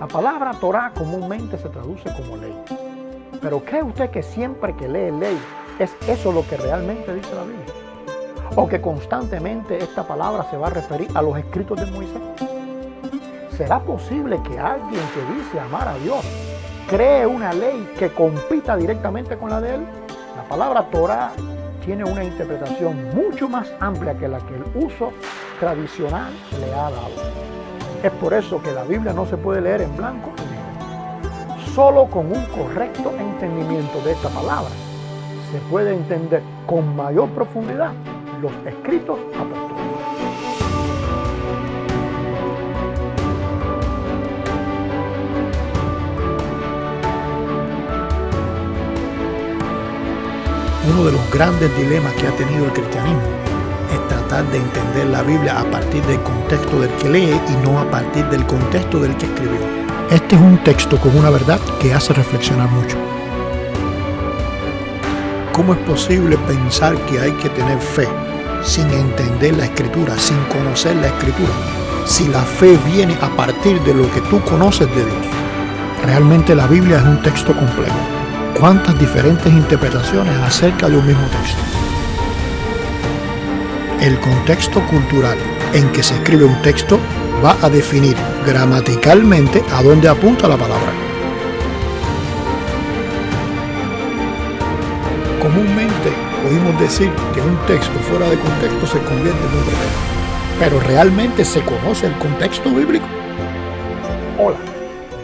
La palabra Torah comúnmente se traduce como ley. Pero ¿cree usted que siempre que lee ley es eso lo que realmente dice la Biblia? ¿O que constantemente esta palabra se va a referir a los escritos de Moisés? ¿Será posible que alguien que dice amar a Dios cree una ley que compita directamente con la de él? La palabra Torah tiene una interpretación mucho más amplia que la que el uso tradicional le ha dado. Es por eso que la Biblia no se puede leer en blanco y negro. Solo con un correcto entendimiento de esta palabra se puede entender con mayor profundidad los escritos apostólicos. Uno de los grandes dilemas que ha tenido el cristianismo es tratar de entender la Biblia a partir del contexto del que lee y no a partir del contexto del que escribió. Este es un texto con una verdad que hace reflexionar mucho. ¿Cómo es posible pensar que hay que tener fe sin entender la Escritura, sin conocer la Escritura, si la fe viene a partir de lo que tú conoces de Dios? Realmente la Biblia es un texto complejo. ¿Cuántas diferentes interpretaciones acerca de un mismo texto? El contexto cultural en que se escribe un texto va a definir gramaticalmente a dónde apunta la palabra. Comúnmente oímos decir que un texto fuera de contexto se convierte en un pretexto. ¿Pero realmente se conoce el contexto bíblico? Hola,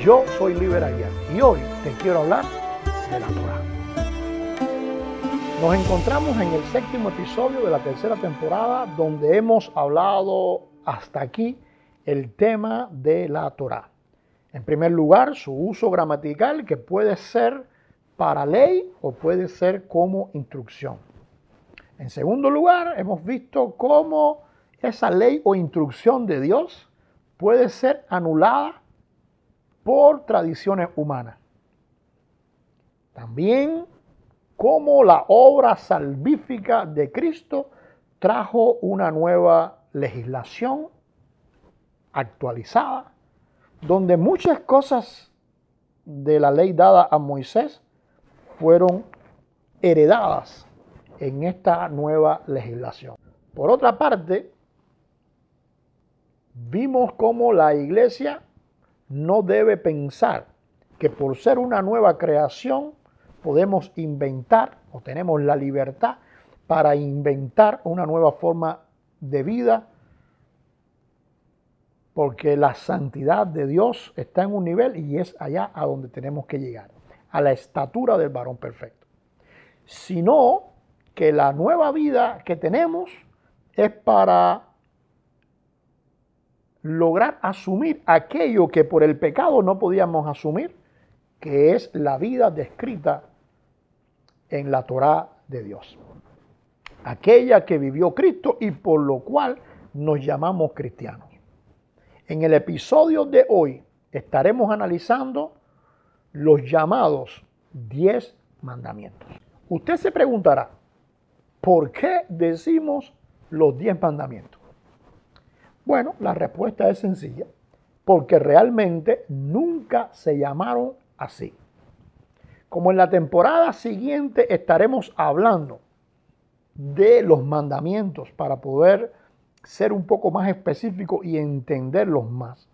yo soy Liber Aguiar y hoy te quiero hablar de la Torah. Nos encontramos en el 7º episodio de la 3ª temporada, donde hemos hablado hasta aquí el tema de la Torah. En primer lugar, su uso gramatical, que puede ser para ley o puede ser como instrucción. En segundo lugar, hemos visto cómo esa ley o instrucción de Dios puede ser anulada por tradiciones humanas. También cómo la obra salvífica de Cristo trajo una nueva legislación actualizada, donde muchas cosas de la ley dada a Moisés fueron heredadas en esta nueva legislación. Por otra parte, vimos cómo la iglesia no debe pensar que por ser una nueva creación podemos inventar o tenemos la libertad para inventar una nueva forma de vida, porque la santidad de Dios está en un nivel y es allá a donde tenemos que llegar, a la estatura del varón perfecto. Sino que la nueva vida que tenemos es para lograr asumir aquello que por el pecado no podíamos asumir, que es la vida descrita en la Torá de Dios. Aquella que vivió Cristo y por lo cual nos llamamos cristianos. En el episodio de hoy estaremos analizando los llamados 10 mandamientos. Usted se preguntará, ¿por qué decimos los 10 mandamientos? Bueno, la respuesta es sencilla, porque realmente nunca se llamaron así. Como en la temporada siguiente estaremos hablando de los mandamientos para poder ser un poco más específico y entenderlos más,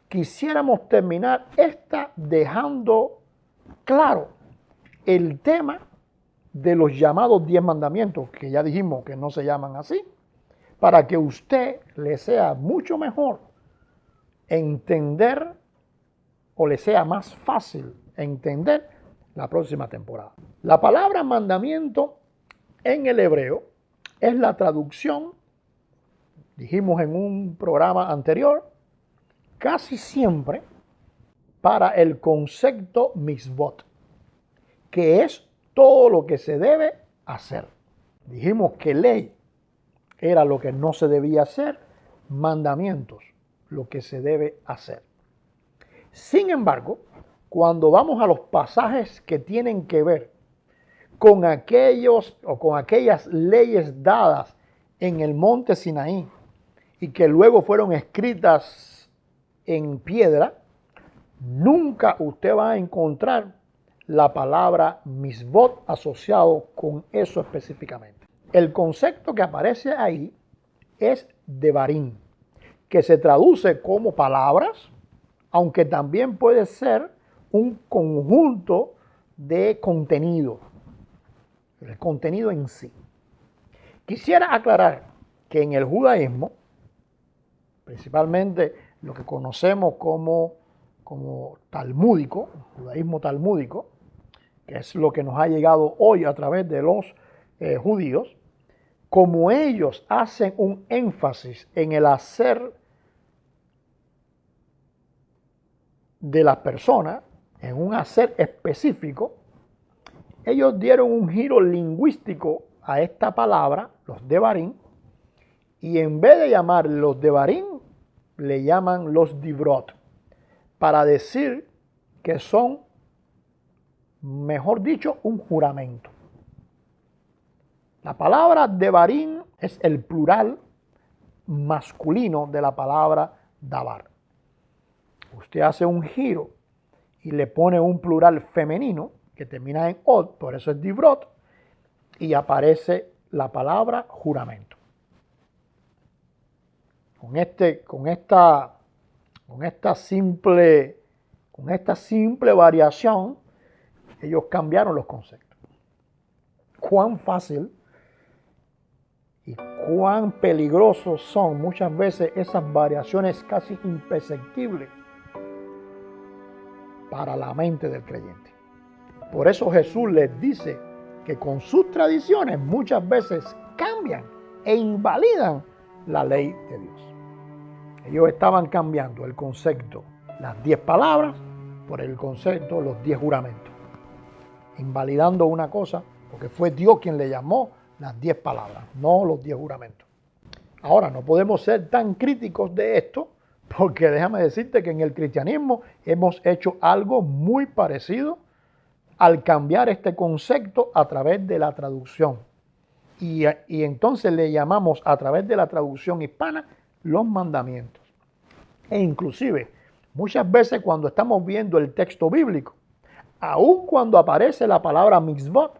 quisiéramos terminar esta dejando claro el tema de los llamados 10 mandamientos, que ya dijimos que no se llaman así, para que usted le sea mucho mejor entender o le sea más fácil entender la próxima temporada. La palabra mandamiento en el hebreo es la traducción, dijimos en un programa anterior, casi siempre para el concepto mitzvot, que es todo lo que se debe hacer. Dijimos que ley era lo que no se debía hacer, mandamientos, lo que se debe hacer. Sin embargo, cuando vamos a los pasajes que tienen que ver con aquellos o con aquellas leyes dadas en el monte Sinaí y que luego fueron escritas en piedra, nunca usted va a encontrar la palabra misbot asociado con eso específicamente. El concepto que aparece ahí es devarim, que se traduce como palabras, aunque también puede ser un conjunto de contenido, el contenido en sí. Quisiera aclarar que en el judaísmo, principalmente lo que conocemos como talmúdico, judaísmo talmúdico, que es lo que nos ha llegado hoy a través de los judíos, como ellos hacen un énfasis en el hacer de las personas, en un hacer específico, ellos dieron un giro lingüístico a esta palabra, los devarim, y en vez de llamar los devarim, le llaman los divrot, para decir que son, mejor dicho, un juramento. La palabra devarim es el plural masculino de la palabra davar. Usted hace un giro y le pone un plural femenino que termina en od, por eso es divrot, y aparece la palabra juramento. Con esta simple variación, ellos cambiaron los conceptos. Cuán fácil y cuán peligrosos son muchas veces esas variaciones casi imperceptibles para la mente del creyente. Por eso Jesús les dice que con sus tradiciones muchas veces cambian e invalidan la ley de Dios. Ellos estaban cambiando el concepto, las 10 palabras, por el concepto, los 10 juramentos. Invalidando una cosa, porque fue Dios quien le llamó las 10 palabras, no los 10 juramentos. Ahora, no podemos ser tan críticos de esto, porque déjame decirte que en el cristianismo hemos hecho algo muy parecido al cambiar este concepto a través de la traducción. Y entonces le llamamos a través de la traducción hispana los mandamientos. E inclusive, muchas veces cuando estamos viendo el texto bíblico, aun cuando aparece la palabra mitzvot,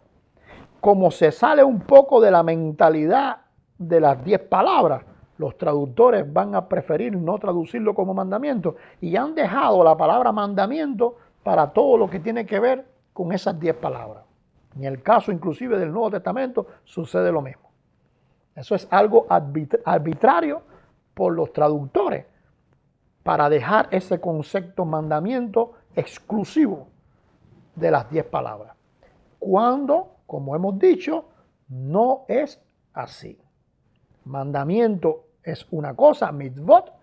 como se sale un poco de la mentalidad de las 10 palabras, los traductores van a preferir no traducirlo como mandamiento y han dejado la palabra mandamiento para todo lo que tiene que ver con esas 10 palabras. En el caso inclusive del Nuevo Testamento sucede lo mismo. Eso es algo arbitrario por los traductores para dejar ese concepto mandamiento exclusivo de las 10 palabras. Cuando, como hemos dicho, no es así. Mandamiento es una cosa, mitzvot,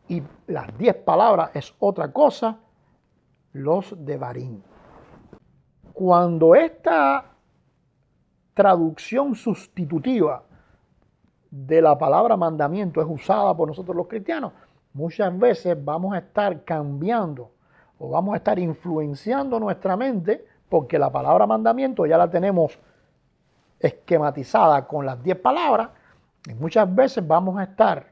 y las 10 palabras es otra cosa, los devarim. Cuando esta traducción sustitutiva de la palabra mandamiento es usada por nosotros los cristianos, muchas veces vamos a estar cambiando o vamos a estar influenciando nuestra mente porque la palabra mandamiento ya la tenemos esquematizada con las 10 palabras y muchas veces vamos a estar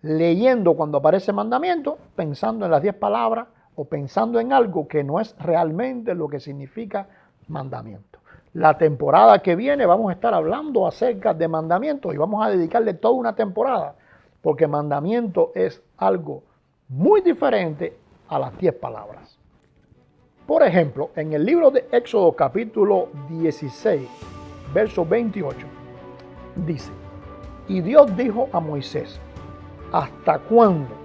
leyendo cuando aparece mandamiento pensando en las 10 palabras o pensando en algo que no es realmente lo que significa mandamiento. La temporada que viene vamos a estar hablando acerca de mandamientos y vamos a dedicarle toda una temporada porque mandamiento es algo muy diferente a las 10 palabras. Por ejemplo, en el libro de Éxodo capítulo 16, verso 28, dice: y Dios dijo a Moisés, ¿hasta cuándo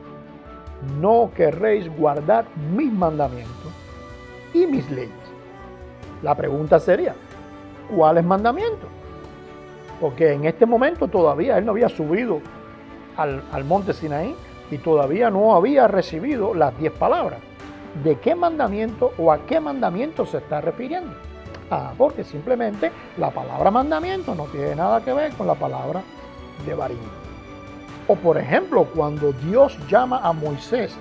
no querréis guardar mis mandamientos y mis leyes? La pregunta sería, ¿cuáles mandamientos? Porque en este momento todavía él no había subido al monte Sinaí y todavía no había recibido las 10 palabras. ¿De qué mandamiento o a qué mandamiento se está refiriendo? Porque simplemente la palabra mandamiento no tiene nada que ver con la palabra devarim. O por ejemplo, cuando Dios llama a Moisés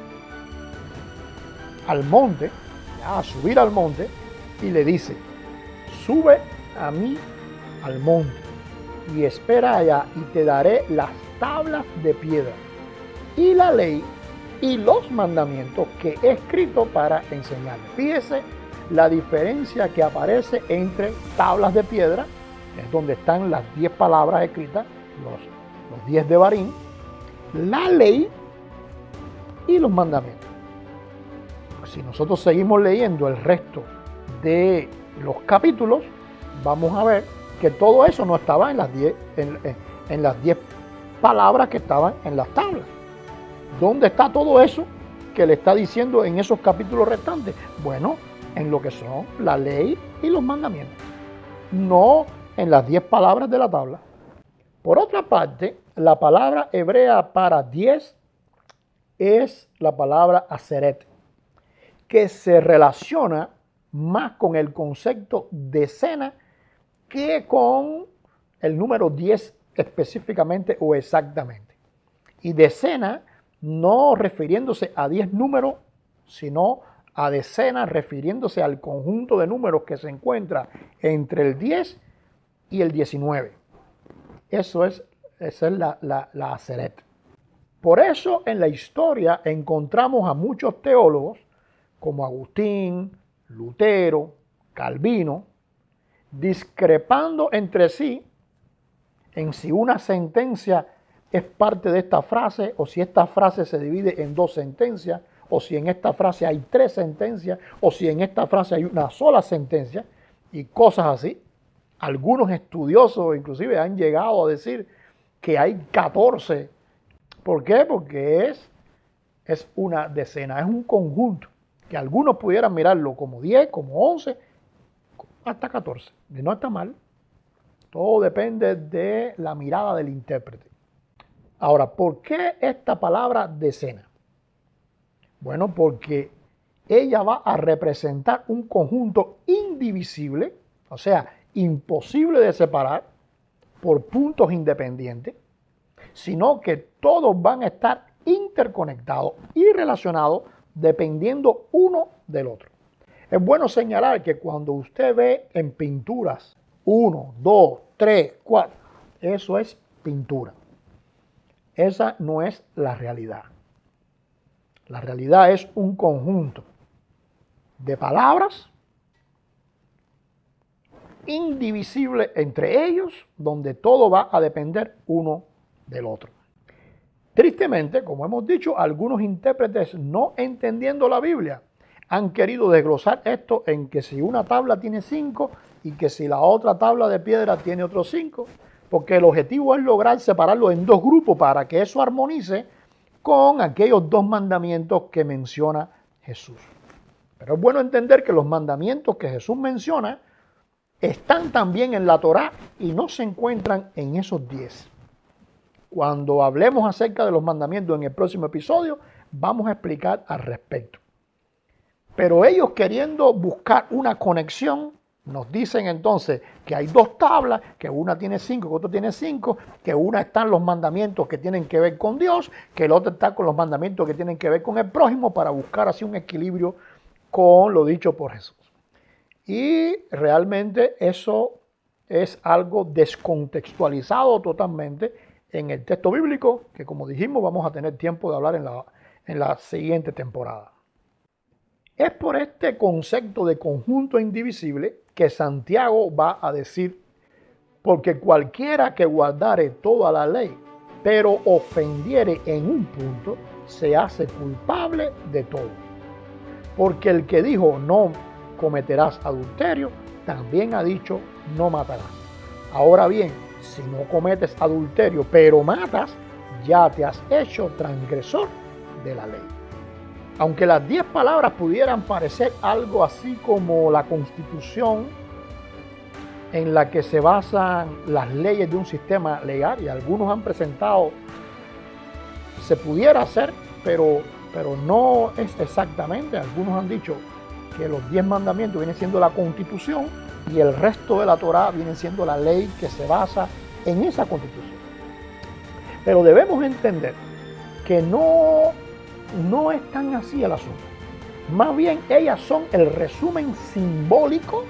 al monte, a subir al monte, y le dice, sube a mí al monte y espera allá y te daré las tablas de piedra y la ley y los mandamientos que he escrito para enseñarles. Fíjese la diferencia que aparece entre tablas de piedra, es donde están las 10 palabras escritas, los 10 de Barín, la ley y los mandamientos. Si nosotros seguimos leyendo el resto de los capítulos, vamos a ver que todo eso no estaba en las 10 palabras que estaban en las tablas. ¿Dónde está todo eso que le está diciendo en esos capítulos restantes? Bueno, en lo que son la ley y los mandamientos, no en las 10 palabras de la tabla. Por otra parte, la palabra hebrea para 10 es la palabra aseret, que se relaciona más con el concepto decena que con el número 10 específicamente o exactamente. Y decena no refiriéndose a 10 números, sino a decena refiriéndose al conjunto de números que se encuentra entre el 10 y el 19. Esa es la aseret. Por eso en la historia encontramos a muchos teólogos como Agustín, Lutero, Calvino, discrepando entre sí en si una sentencia es parte de esta frase o si esta frase se divide en 2 sentencias o si en esta frase hay 3 sentencias o si en esta frase hay una sola sentencia y cosas así. Algunos estudiosos inclusive han llegado a decir que hay 14. ¿Por qué? Porque es una decena, es un conjunto que algunos pudieran mirarlo como 10, como 11, hasta 14. No está mal. Todo depende de la mirada del intérprete. Ahora, ¿por qué esta palabra decena? Bueno, porque ella va a representar un conjunto indivisible, o sea, imposible de separar por puntos independientes, sino que todos van a estar interconectados y relacionados dependiendo uno del otro. Es bueno señalar que cuando usted ve en pinturas 1, 2, 3, 4, eso es pintura. Esa no es la realidad. La realidad es un conjunto de palabras indivisible entre ellos, donde todo va a depender uno del otro. Tristemente, como hemos dicho, algunos intérpretes no entendiendo la Biblia han querido desglosar esto en que si una tabla tiene 5 y que si la otra tabla de piedra tiene otros 5, porque el objetivo es lograr separarlo en 2 grupos para que eso armonice con aquellos 2 mandamientos que menciona Jesús. Pero es bueno entender que los mandamientos que Jesús menciona están también en la Torá y no se encuentran en esos 10. Cuando hablemos acerca de los mandamientos en el próximo episodio, vamos a explicar al respecto. Pero ellos queriendo buscar una conexión, nos dicen entonces que hay 2 tablas, que una tiene 5, que otra tiene 5, que una están los mandamientos que tienen que ver con Dios, que el otro está con los mandamientos que tienen que ver con el prójimo, para buscar así un equilibrio con lo dicho por Jesús. Y realmente eso es algo descontextualizado totalmente en el texto bíblico, que como dijimos vamos a tener tiempo de hablar en la siguiente temporada. Es por este concepto de conjunto indivisible que Santiago va a decir: porque cualquiera que guardare toda la ley, pero ofendiere en un punto, se hace culpable de todo. Porque el que dijo no cometerás adulterio, también ha dicho no matarás. Ahora bien, si no cometes adulterio, pero matas, ya te has hecho transgresor de la ley. Aunque las 10 palabras pudieran parecer algo así como la Constitución en la que se basan las leyes de un sistema legal, y algunos han presentado, se pudiera hacer, pero no es exactamente. Algunos han dicho que los 10 mandamientos vienen siendo la Constitución y el resto de la Torá viene siendo la ley que se basa en esa Constitución. Pero debemos entender que no es tan así el asunto. Más bien, ellas son el resumen simbólico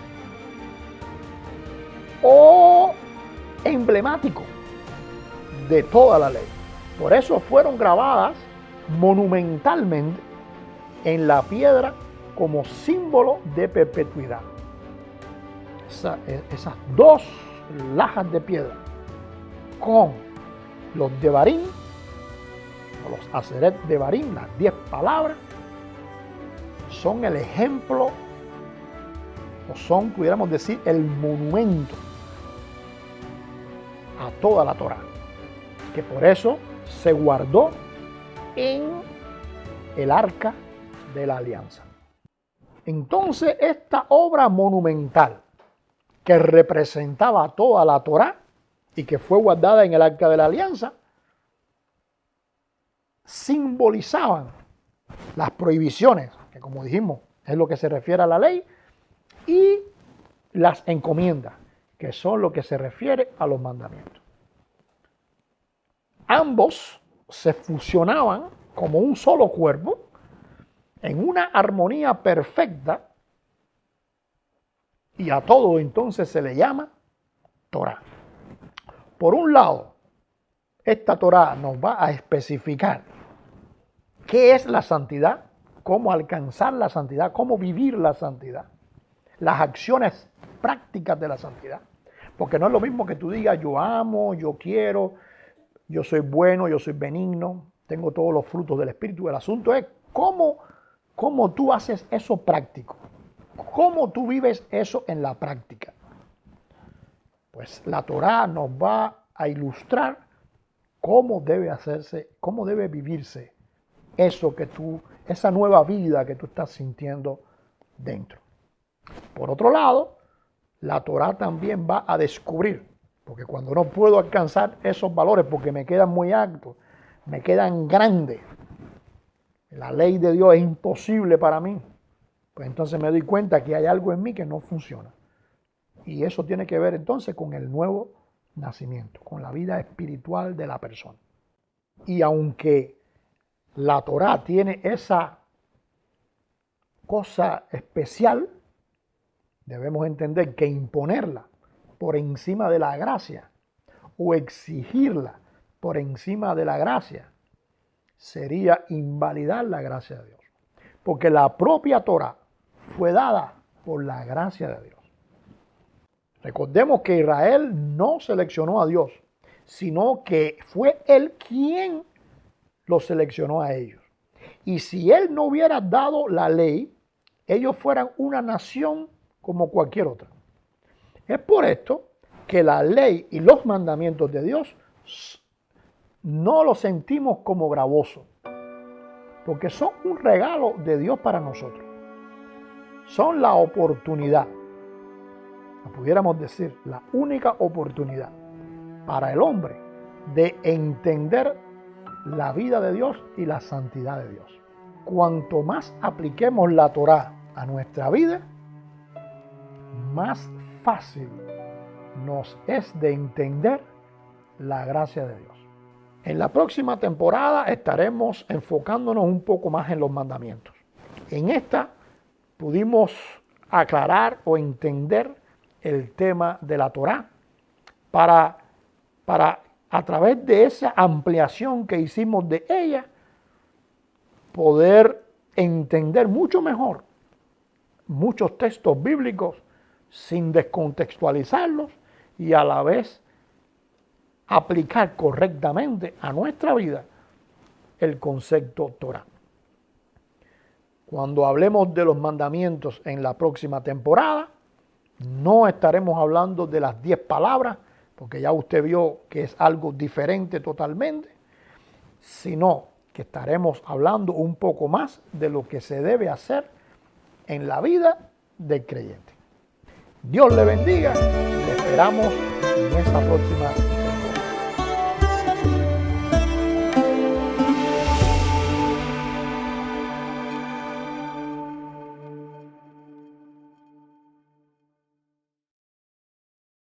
o emblemático de toda la ley. Por eso fueron grabadas monumentalmente en la piedra como símbolo de perpetuidad. Esas dos lajas de piedra con los devarim, o los aseret devarim, las 10 palabras, son el ejemplo, o son, pudiéramos decir, el monumento a toda la Torá, que por eso se guardó en el arca de la alianza. Entonces, esta obra monumental que representaba toda la Torá y que fue guardada en el arca de la alianza, simbolizaban las prohibiciones, que como dijimos es lo que se refiere a la ley, y las encomiendas, que son lo que se refiere a los mandamientos. Ambos se fusionaban como un solo cuerpo en una armonía perfecta, y a todo entonces se le llama Torá. Por un lado, esta Torá nos va a especificar qué es la santidad, cómo alcanzar la santidad, cómo vivir la santidad, las acciones prácticas de la santidad. Porque no es lo mismo que tú digas, yo amo, yo quiero, yo soy bueno, yo soy benigno, tengo todos los frutos del Espíritu. El asunto es cómo tú haces eso práctico, cómo tú vives eso en la práctica. Pues la Torá nos va a ilustrar cómo debe hacerse, cómo debe vivirse eso esa nueva vida que tú estás sintiendo dentro. Por otro lado, la Torá también va a descubrir, porque cuando no puedo alcanzar esos valores porque me quedan muy altos, me quedan grandes, la ley de Dios es imposible para mí, pues entonces me doy cuenta que hay algo en mí que no funciona. Y eso tiene que ver entonces con el nuevo nacimiento, con la vida espiritual de la persona. Y aunque la Torá tiene esa cosa especial, debemos entender que imponerla por encima de la gracia o exigirla por encima de la gracia sería invalidar la gracia de Dios. Porque la propia Torá fue dada por la gracia de Dios. Recordemos que Israel no seleccionó a Dios, sino que fue Él quien los seleccionó a ellos. Y si Él no hubiera dado la ley, ellos fueran una nación como cualquier otra. Es por esto que la ley y los mandamientos de Dios no los sentimos como gravosos, porque son un regalo de Dios para nosotros. Son la oportunidad, pudiéramos decir, la única oportunidad para el hombre de entender la vida de Dios y la santidad de Dios. Cuanto más apliquemos la Torá a nuestra vida, más fácil nos es de entender la gracia de Dios. En la próxima temporada estaremos enfocándonos un poco más en los mandamientos. En esta pudimos aclarar o entender el tema de la Torá para a través de esa ampliación que hicimos de ella poder entender mucho mejor muchos textos bíblicos sin descontextualizarlos y a la vez aplicar correctamente a nuestra vida el concepto Torá. Cuando hablemos de los mandamientos en la próxima temporada, no estaremos hablando de las 10 palabras, porque ya usted vio que es algo diferente totalmente, sino que estaremos hablando un poco más de lo que se debe hacer en la vida del creyente. Dios le bendiga y le esperamos en esta próxima